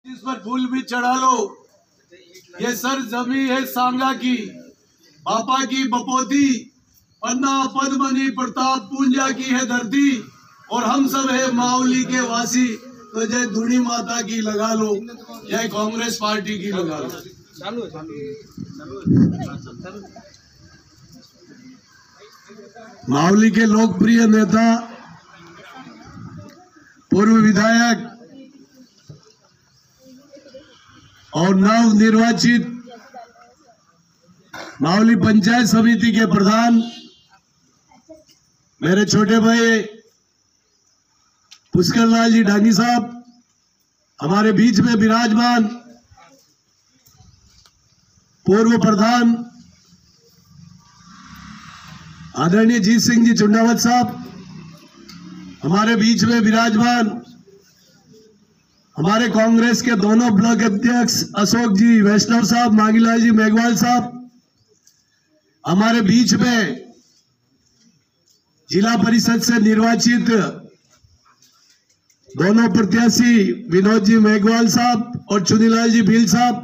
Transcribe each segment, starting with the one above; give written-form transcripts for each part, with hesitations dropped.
इस पर फूल भी चढ़ा लो। ये सर जमी है सांगा की, बापा की बपोती, पन्ना पद्मनी प्रताप पूंजा की है धरती, और हम सब है मावली के वासी। तो जय धुनी माता की लगा लो, जय कांग्रेस पार्टी की लगा लो। मावली के लोकप्रिय नेता, पूर्व विधायक और नव निर्वाचित मावली पंचायत समिति के प्रधान मेरे छोटे भाई पुष्कर लाल जी डांगी साहब हमारे बीच में विराजमान, पूर्व प्रधान आदरणीय जीत सिंह जी चुंडावत साहब हमारे बीच में विराजमान, हमारे कांग्रेस के दोनों ब्लॉक अध्यक्ष अशोक जी वैष्णव साहब, मांगीलाल जी मेघवाल साहब हमारे बीच में, जिला परिषद से निर्वाचित दोनों प्रत्याशी विनोद जी मेघवाल साहब और चुनीलाल जी भील साहब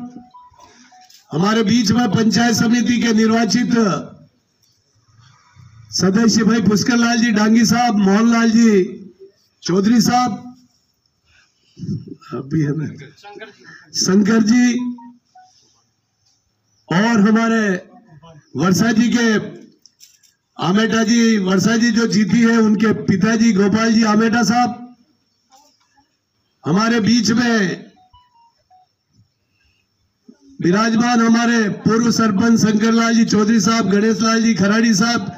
हमारे बीच में, पंचायत समिति के निर्वाचित सदस्य भाई पुष्कर लाल जी डांगी साहब, मोहनलाल जी चौधरी साहब, अभी है ना शंकर जी, और हमारे वर्षा जी के आमेटा जी, वर्षा जी जो जीती है उनके पिताजी गोपाल जी आमेटा साहब हमारे बीच में विराजमान, हमारे पूर्व सरपंच शंकरलाल जी चौधरी साहब, गणेश लाल जी खराड़ी साहब,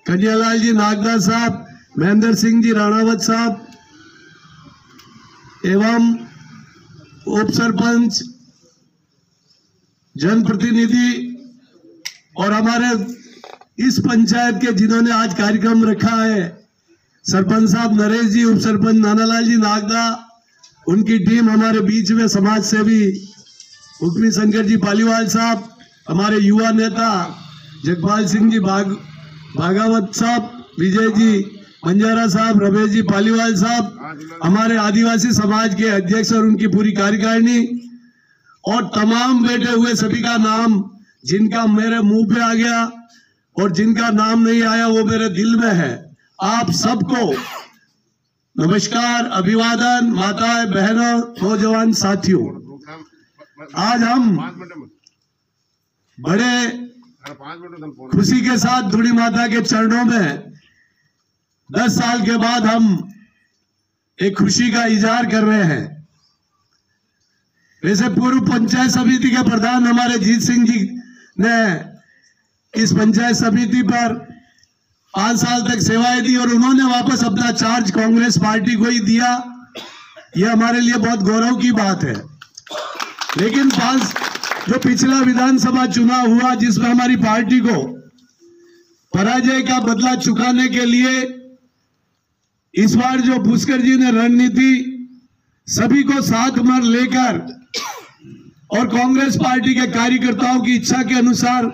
कन्यालाल जी नागदा साहब, महेंद्र सिंह जी राणावत साहब एवं उप सरपंच, जनप्रतिनिधि और हमारे इस पंचायत के जिन्होंने आज कार्यक्रम रखा है, सरपंच साहब नरेश जी, उप सरपंच नानालाल जी नागदा, उनकी टीम हमारे बीच में, समाज सेवी हुक्मी शंकर जी पालीवाल साहब, हमारे युवा नेता जगपाल सिंह जी भागावत साहब, विजय जी बंजारा साहब, रमेश जी पालीवाल साहब, हमारे आदिवासी समाज के अध्यक्ष और उनकी पूरी कार्यकारिणी, और तमाम बैठे हुए सभी का नाम जिनका मेरे मुंह पे आ गया और जिनका नाम नहीं आया वो मेरे दिल में है, आप सबको नमस्कार, अभिवादन, माताएं बहनों नौजवान साथियों। आज हम बड़े खुशी के साथ धुनी माता के चरणों में 10 साल के बाद हम एक खुशी का इजहार कर रहे हैं। वैसे पूर्व पंचायत समिति के प्रधान हमारे जीत सिंह जी ने इस पंचायत समिति पर 5 साल तक सेवाएं दी और उन्होंने वापस अपना चार्ज कांग्रेस पार्टी को ही दिया। यह हमारे लिए बहुत गौरव की बात है। लेकिन जो पिछला विधानसभा चुनाव हुआ जिसमें हमारी पार्टी को पराजय का बदला चुकाने के लिए इस बार जो पुष्कर जी ने रणनीति सभी को साथ में लेकर और कांग्रेस पार्टी के कार्यकर्ताओं की इच्छा के अनुसार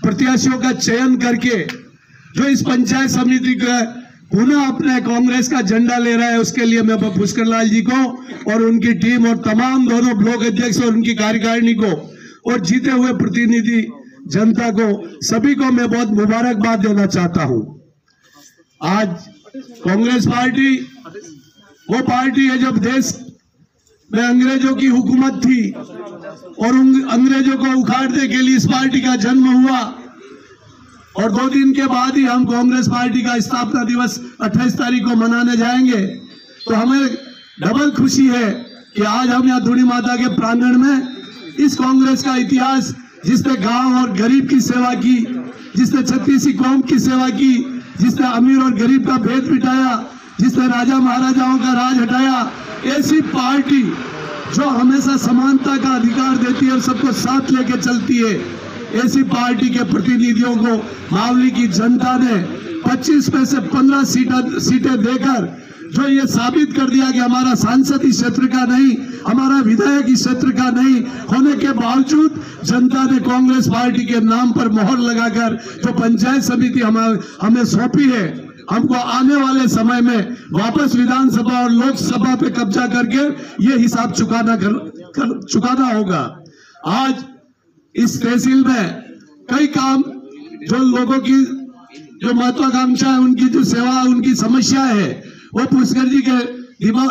प्रत्याशियों का चयन करके जो इस पंचायत समिति का पुनः अपने कांग्रेस का झंडा ले रहा है, उसके लिए मैं पुष्कर लाल जी को और उनकी टीम और तमाम दोनों ब्लॉक अध्यक्ष और उनकी कार्यकारिणी को और जीते हुए प्रतिनिधि जनता को सभी को मैं बहुत मुबारकबाद देना चाहता हूं। आज कांग्रेस पार्टी वो पार्टी है जब देश में अंग्रेजों की हुकूमत थी और उन अंग्रेजों को उखाड़ने के लिए इस पार्टी का जन्म हुआ, और 2 दिन के बाद ही हम कांग्रेस पार्टी का स्थापना दिवस 28 तारीख को मनाने जाएंगे। तो हमें डबल खुशी है कि आज हम यहाँ धुनी माता के प्रांगण में इस कांग्रेस का इतिहास, जिसने गांव और गरीब की सेवा की, जिसने छत्तीसी कौम की सेवा की, जिसने अमीर और गरीब का भेद मिटाया, जिसने राजा महाराजाओं का राज हटाया, ऐसी पार्टी जो हमेशा समानता का अधिकार देती है और सबको साथ लेके चलती है, ऐसी पार्टी के प्रतिनिधियों को मावली की जनता ने 25 में से 15 सीटें देकर जो ये साबित कर दिया कि हमारा सांसद इस क्षेत्र का नहीं, हमारा विधायक इस क्षेत्र का नहीं होने के बावजूद जनता ने कांग्रेस पार्टी के नाम पर मोहर लगाकर जो पंचायत समिति हमें सौंपी है, हमको आने वाले समय में वापस विधानसभा और लोकसभा पे कब्जा करके ये हिसाब चुकाना चुकाना होगा। आज इस तहसील में कई काम जो लोगों की जो महत्वाकांक्षा है, उनकी जो सेवा, उनकी समस्या है, वो पुष्कर जी के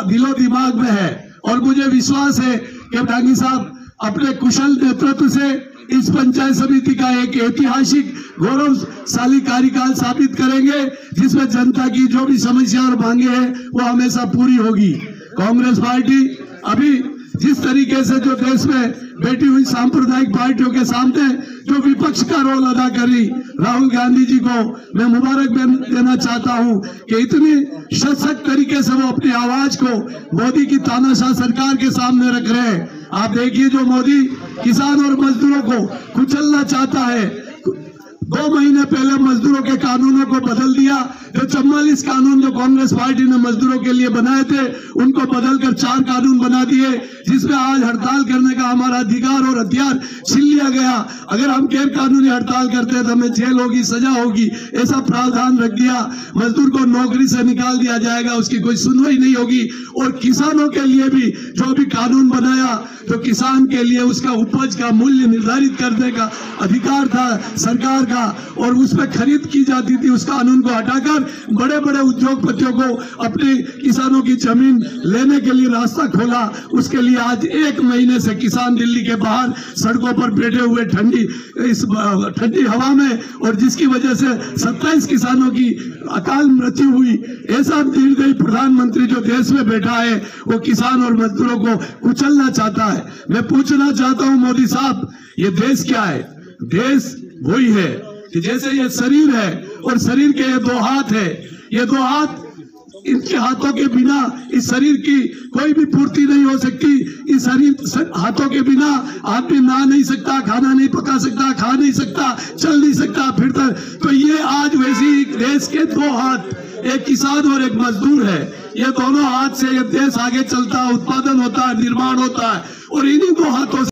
दिलो दिमाग में है। और मुझे विश्वास है कि डांगी साहब अपने कुशल नेतृत्व से इस पंचायत समिति का एक ऐतिहासिक गौरवशाली कार्यकाल साबित करेंगे, जिसमें जनता की जो भी समस्या और मांगे हैं वो हमेशा पूरी होगी। कांग्रेस पार्टी अभी जिस तरीके से जो देश में बैठी हुई सांप्रदायिक पार्टियों के सामने जो विपक्ष का रोल अदा करी, राहुल गांधी जी को मैं मुबारक देना चाहता हूं कि इतनी सशक्त तरीके से वो अपनी आवाज को मोदी की तानाशाह सरकार के सामने रख रहे हैं। आप देखिए, जो मोदी किसान और मजदूरों को कुचलना चाहता है, 2 महीने पहले मजदूरों के कानूनों को बदल दिया। जो 44 कानून जो कांग्रेस पार्टी ने मजदूरों के लिए बनाए थे, उनको बदलकर 4 कानून बना दिए, जिसमें आज हड़ताल करने का हमारा अधिकार और हथियार छीन लिया गया। अगर हम गैर कानूनी हड़ताल करते हैं तो हमें जेल होगी, सजा होगी, ऐसा प्रावधान रख दिया। मजदूर को नौकरी से निकाल दिया जाएगा, उसकी कोई सुनवाई नहीं होगी। और किसानों के लिए भी जो भी कानून बनाया, तो किसान के लिए उसका उपज का मूल्य निर्धारित करने का अधिकार था सरकार का, और उस पर खरीद की जाती थी। उस कानून को हटाकर बड़े बड़े उद्योगपतियों को अपने किसानों की जमीन लेने के लिए रास्ता खोला। उसके लिए आज 1 महीने से किसान दिल्ली के बाहर सड़कों पर बैठे हुए ठंडी हवा में, और जिसकी वजह से 27 किसानों की अकाल मृत्यु हुई। ऐसा निर्दयी प्रधानमंत्री जो देश में बैठा है, वो किसान और मजदूरों को कुचलना चाहता है। मैं पूछना चाहता हूं मोदी साहब, ये देश क्या है? देश वही है कि जैसे ये शरीर है और शरीर के ये 2 हाथ है, ये 2 हाथ, इनके हाथों के बिना इस शरीर की कोई भी पूर्ति नहीं हो सकती। इस शरीर हाथों के बिना आदमी नहा नहीं सकता, खाना नहीं पका सकता, खा नहीं सकता, चल नहीं सकता, फिरता। तो ये आज वैसी देश के 2 हाथ, एक किसान और एक मजदूर है। ये दोनों हाथ से ये देश आगे चलता है, उत्पादन होता है, निर्माण होता है, और इन्हीं 2 हाथों से